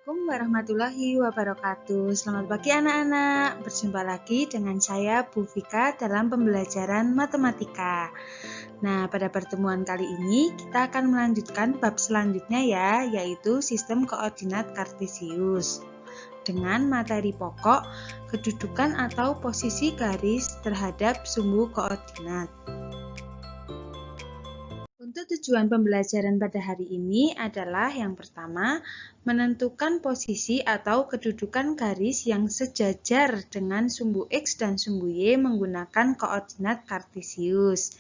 Assalamualaikum warahmatullahi wabarakatuh. Selamat pagi anak-anak. Berjumpa lagi dengan saya Bu Vika dalam pembelajaran matematika. Nah, pada pertemuan kali ini kita akan melanjutkan bab selanjutnya ya, yaitu sistem koordinat kartesius. Dengan materi pokok, kedudukan atau posisi garis terhadap sumbu koordinat. Untuk tujuan pembelajaran pada hari ini adalah yang pertama, menentukan posisi atau kedudukan garis yang sejajar dengan sumbu X dan sumbu Y menggunakan koordinat kartesius.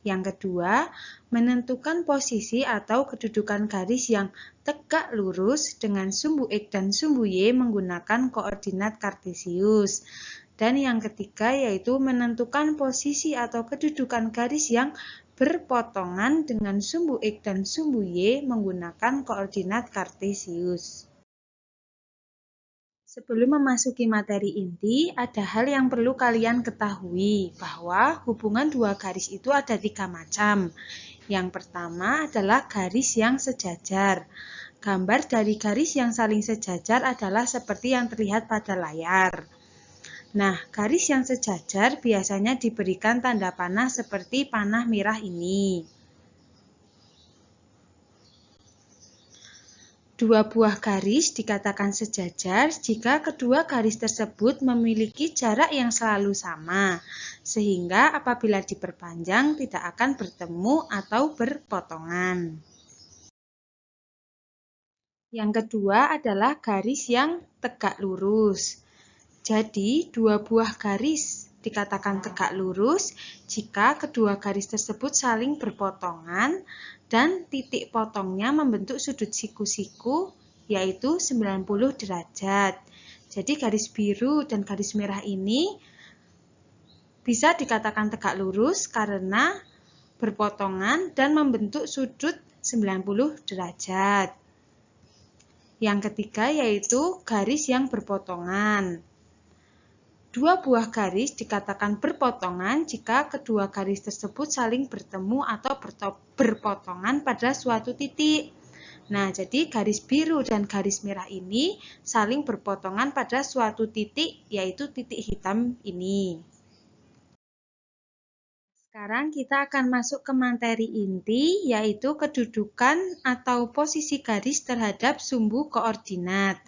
Yang kedua, menentukan posisi atau kedudukan garis yang tegak lurus dengan sumbu X dan sumbu Y menggunakan koordinat kartesius. Dan yang ketiga yaitu menentukan posisi atau kedudukan garis yang berpotongan dengan sumbu X dan sumbu Y menggunakan koordinat kartesius. Sebelum memasuki materi inti, ada hal yang perlu kalian ketahui, bahwa hubungan dua garis itu ada 3 macam. Yang pertama adalah garis yang sejajar. Gambar dari garis yang saling sejajar adalah seperti yang terlihat pada layar. Nah, garis yang sejajar biasanya diberikan tanda panah seperti panah merah ini. Dua buah garis dikatakan sejajar jika kedua garis tersebut memiliki jarak yang selalu sama, sehingga apabila diperpanjang tidak akan bertemu atau berpotongan. Yang kedua adalah garis yang tegak lurus. Jadi, dua buah garis dikatakan tegak lurus jika kedua garis tersebut saling berpotongan dan titik potongnya membentuk sudut siku-siku yaitu 90 derajat. Jadi, garis biru dan garis merah ini bisa dikatakan tegak lurus karena berpotongan dan membentuk sudut 90 derajat. Yang ketiga yaitu garis yang berpotongan. Dua buah garis dikatakan berpotongan jika kedua garis tersebut saling bertemu atau berpotongan pada suatu titik. Nah, jadi garis biru dan garis merah ini saling berpotongan pada suatu titik, yaitu titik hitam ini. Sekarang kita akan masuk ke materi inti, yaitu kedudukan atau posisi garis terhadap sumbu koordinat.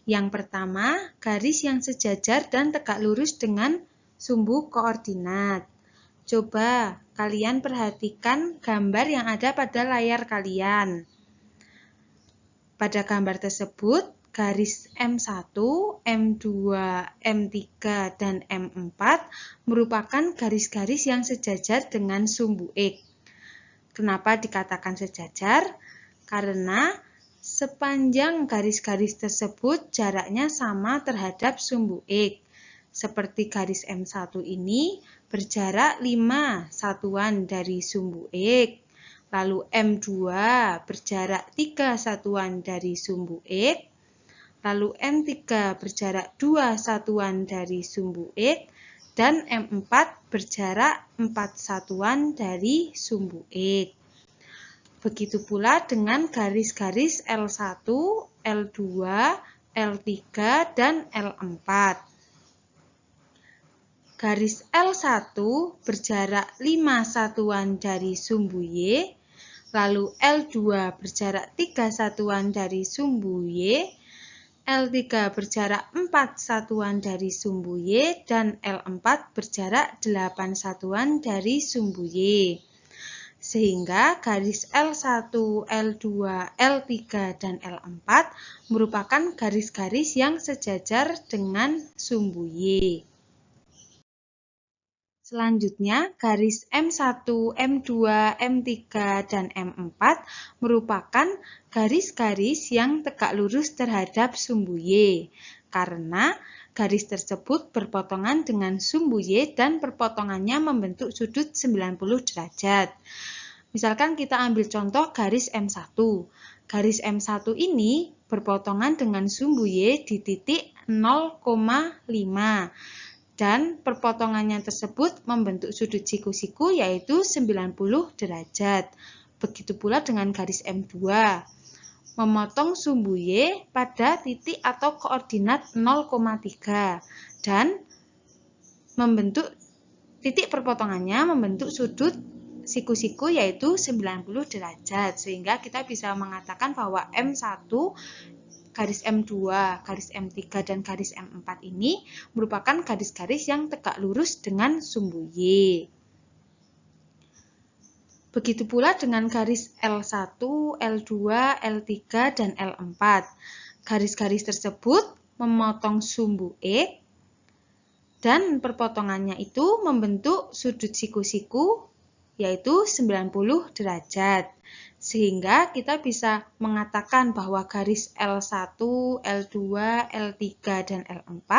Yang pertama, garis yang sejajar dan tegak lurus dengan sumbu koordinat. Coba kalian perhatikan gambar yang ada pada layar kalian. Pada gambar tersebut, garis M1, M2, M3, dan M4 merupakan garis-garis yang sejajar dengan sumbu X. Kenapa dikatakan sejajar? Karena sepanjang garis-garis tersebut jaraknya sama terhadap sumbu X. Seperti garis M1 ini berjarak 5 satuan dari sumbu X. Lalu M2 berjarak 3 satuan dari sumbu X. Lalu M3 berjarak 2 satuan dari sumbu X. Dan M4 berjarak 4 satuan dari sumbu X. Begitu pula dengan garis-garis L1, L2, L3, dan L4. Garis L1 berjarak 5 satuan dari sumbu Y, lalu L2 berjarak 3 satuan dari sumbu Y, L3 berjarak 4 satuan dari sumbu Y, dan L4 berjarak 8 satuan dari sumbu Y. Sehingga garis L1, L2, L3, dan L4 merupakan garis-garis yang sejajar dengan sumbu Y. Selanjutnya, garis M1, M2, M3, dan M4 merupakan garis-garis yang tegak lurus terhadap sumbu Y, karena garis tersebut berpotongan dengan sumbu Y dan perpotongannya membentuk sudut 90 derajat. Misalkan kita ambil contoh garis M1. Garis M1 ini berpotongan dengan sumbu Y di titik 0,5 dan perpotongannya tersebut membentuk sudut siku-siku yaitu 90 derajat. Begitu pula dengan garis M2. memotong sumbu Y pada titik atau koordinat 0,3 dan membentuk titik perpotongannya membentuk sudut siku-siku yaitu 90 derajat, sehingga kita bisa mengatakan bahwa M1, garis M2, garis M3, dan garis M4 ini merupakan garis-garis yang tegak lurus dengan sumbu Y. Begitu pula dengan garis L1, L2, L3, dan L4. Garis-garis tersebut memotong sumbu X dan perpotongannya itu membentuk sudut siku-siku yaitu 90 derajat. Sehingga kita bisa mengatakan bahwa garis L1, L2, L3, dan L4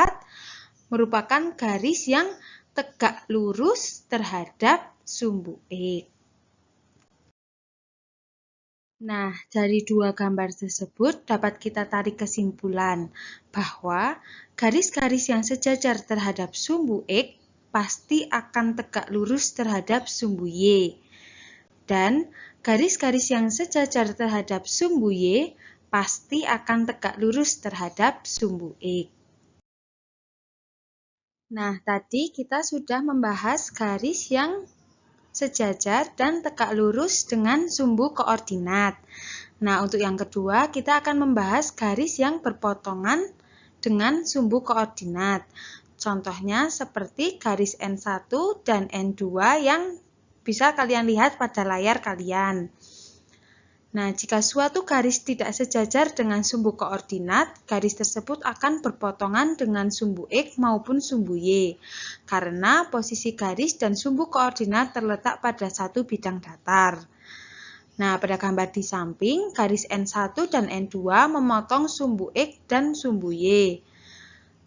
merupakan garis yang tegak lurus terhadap sumbu X. Nah, dari dua gambar tersebut dapat kita tarik kesimpulan bahwa garis-garis yang sejajar terhadap sumbu X pasti akan tegak lurus terhadap sumbu Y. Dan garis-garis yang sejajar terhadap sumbu Y pasti akan tegak lurus terhadap sumbu X. Nah, tadi kita sudah membahas garis yang sejajar dan tegak lurus dengan sumbu koordinat. Nah, untuk yang kedua, kita akan membahas garis yang berpotongan dengan sumbu koordinat. Contohnya seperti garis N1 dan N2 yang bisa kalian lihat pada layar kalian. Nah, jika suatu garis tidak sejajar dengan sumbu koordinat, garis tersebut akan berpotongan dengan sumbu X maupun sumbu Y, karena posisi garis dan sumbu koordinat terletak pada satu bidang datar. Nah, pada gambar di samping, garis N1 dan N2 memotong sumbu X dan sumbu Y.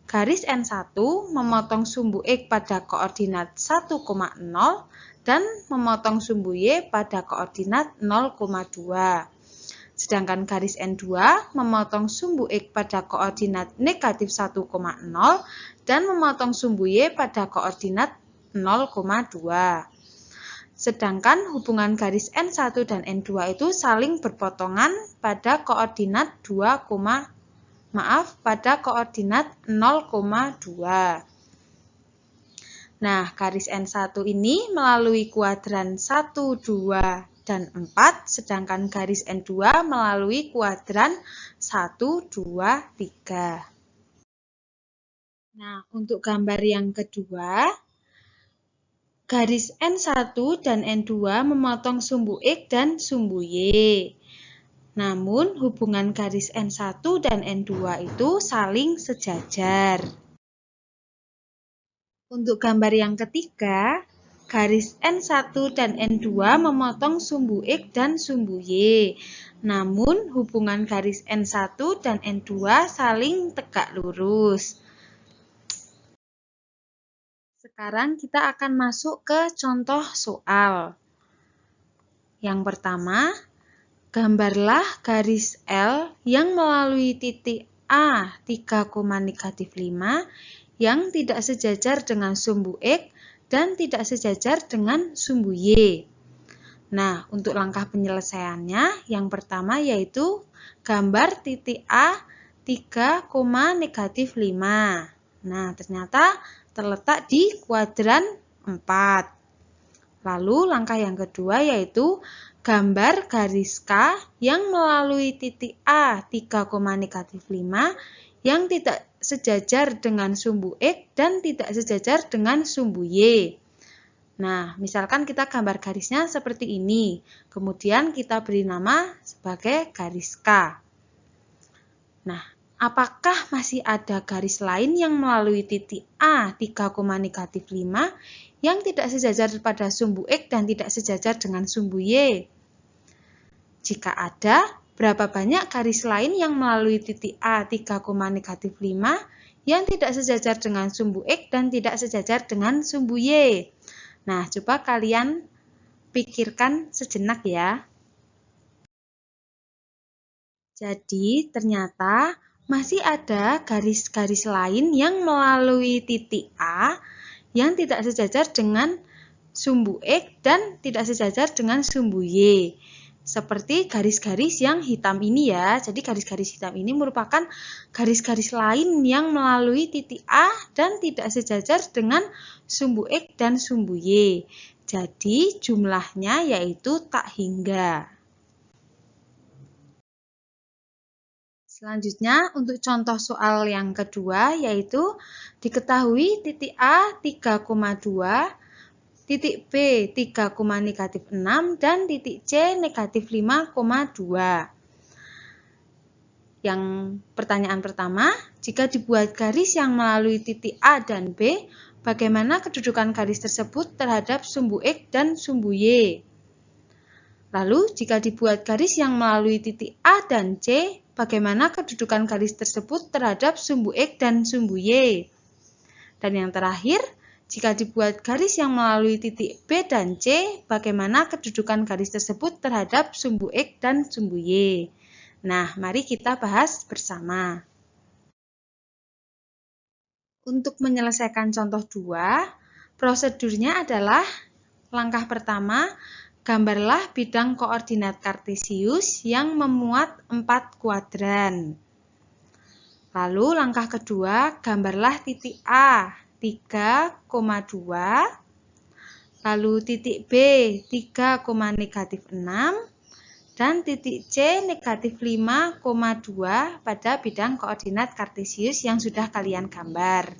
Garis N1 memotong sumbu X pada koordinat 1,0 dan memotong sumbu Y pada koordinat 0,2. Sedangkan garis N2 memotong sumbu X pada koordinat negatif 1,0 dan memotong sumbu Y pada koordinat 0,2. Sedangkan hubungan garis N1 dan N2 itu saling berpotongan pada koordinat pada koordinat 0,2. Nah, garis N1 ini melalui kuadran 1, 2, dan 4, sedangkan garis N2 melalui kuadran 1, 2, 3. Nah, untuk gambar yang kedua, garis N1 dan N2 memotong sumbu X dan sumbu Y. Namun, hubungan garis N1 dan N2 itu saling sejajar. Untuk gambar yang ketiga, garis N1 dan N2 memotong sumbu X dan sumbu Y. Namun, hubungan garis N1 dan N2 saling tegak lurus. Sekarang kita akan masuk ke contoh soal. Yang pertama, gambarlah garis L yang melalui titik A 3,-5 yang tidak sejajar dengan sumbu X dan tidak sejajar dengan sumbu Y. Nah, untuk langkah penyelesaiannya, yang pertama yaitu gambar titik A 3,-5. Nah, ternyata terletak di kuadran 4. Lalu langkah yang kedua yaitu gambar garis K yang melalui titik A 3,-5 yang tidak sejajar dengan sumbu X dan tidak sejajar dengan sumbu Y. Nah, misalkan kita gambar garisnya seperti ini. Kemudian kita beri nama sebagai garis K. Nah, apakah masih ada garis lain yang melalui titik A 3,-5 yang tidak sejajar pada sumbu X dan tidak sejajar dengan sumbu Y? Jika ada, berapa banyak garis lain yang melalui titik A 3,-5 yang tidak sejajar dengan sumbu X dan tidak sejajar dengan sumbu Y? Nah, coba kalian pikirkan sejenak ya. Jadi, ternyata masih ada garis-garis lain yang melalui titik A yang tidak sejajar dengan sumbu X dan tidak sejajar dengan sumbu Y. Seperti garis-garis yang hitam ini ya. Jadi garis-garis hitam ini merupakan garis-garis lain yang melalui titik A dan tidak sejajar dengan sumbu X dan sumbu Y. Jadi jumlahnya yaitu tak hingga. Selanjutnya untuk contoh soal yang kedua yaitu diketahui titik A 3,2, titik B 3,-6 dan titik C -5,2. Yang pertanyaan pertama, jika dibuat garis yang melalui titik A dan B, bagaimana kedudukan garis tersebut terhadap sumbu X dan sumbu Y? Lalu, jika dibuat garis yang melalui titik A dan C, bagaimana kedudukan garis tersebut terhadap sumbu X dan sumbu Y? Dan yang terakhir, jika dibuat garis yang melalui titik B dan C, bagaimana kedudukan garis tersebut terhadap sumbu X dan sumbu Y? Nah, mari kita bahas bersama. Untuk menyelesaikan contoh 2, prosedurnya adalah langkah pertama, gambarlah bidang koordinat kartesius yang memuat 4 kuadran. Lalu langkah kedua, gambarlah titik A 3,2, lalu titik B 3,-6, dan titik C -5,2 pada bidang koordinat kartesius yang sudah kalian gambar.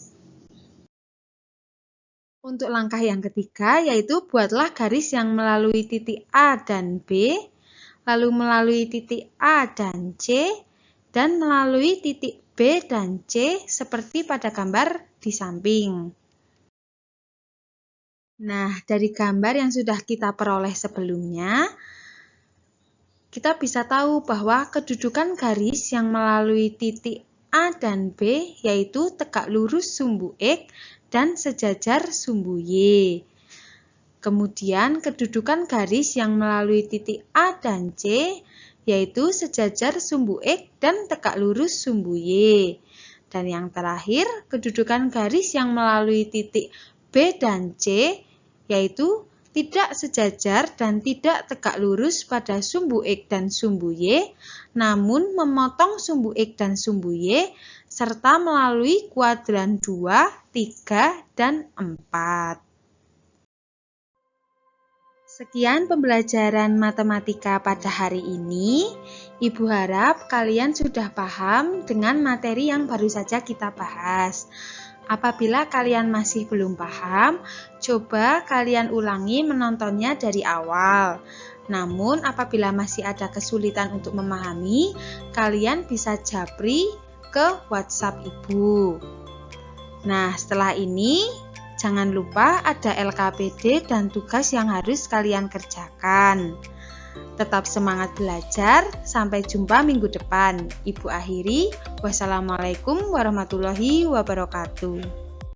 Untuk langkah yang ketiga, yaitu buatlah garis yang melalui titik A dan B, lalu melalui titik A dan C, dan melalui titik B dan C seperti pada gambar di samping. Nah, dari gambar yang sudah kita peroleh sebelumnya, kita bisa tahu bahwa kedudukan garis yang melalui titik A dan B yaitu tegak lurus sumbu X dan sejajar sumbu Y. Kemudian kedudukan garis yang melalui titik A dan C yaitu sejajar sumbu X dan tegak lurus sumbu Y. Dan yang terakhir, kedudukan garis yang melalui titik B dan C yaitu tidak sejajar dan tidak tegak lurus pada sumbu X dan sumbu Y, namun memotong sumbu X dan sumbu Y, serta melalui kuadran 2, 3, dan 4. Sekian pembelajaran matematika pada hari ini. Ibu harap kalian sudah paham dengan materi yang baru saja kita bahas. Apabila kalian masih belum paham, coba kalian ulangi menontonnya dari awal. Namun apabila masih ada kesulitan untuk memahami, kalian bisa japri ke WhatsApp Ibu. Nah, setelah ini jangan lupa ada LKPD dan tugas yang harus kalian kerjakan. Tetap semangat belajar, sampai jumpa minggu depan. Ibu akhiri, wassalamualaikum warahmatullahi wabarakatuh.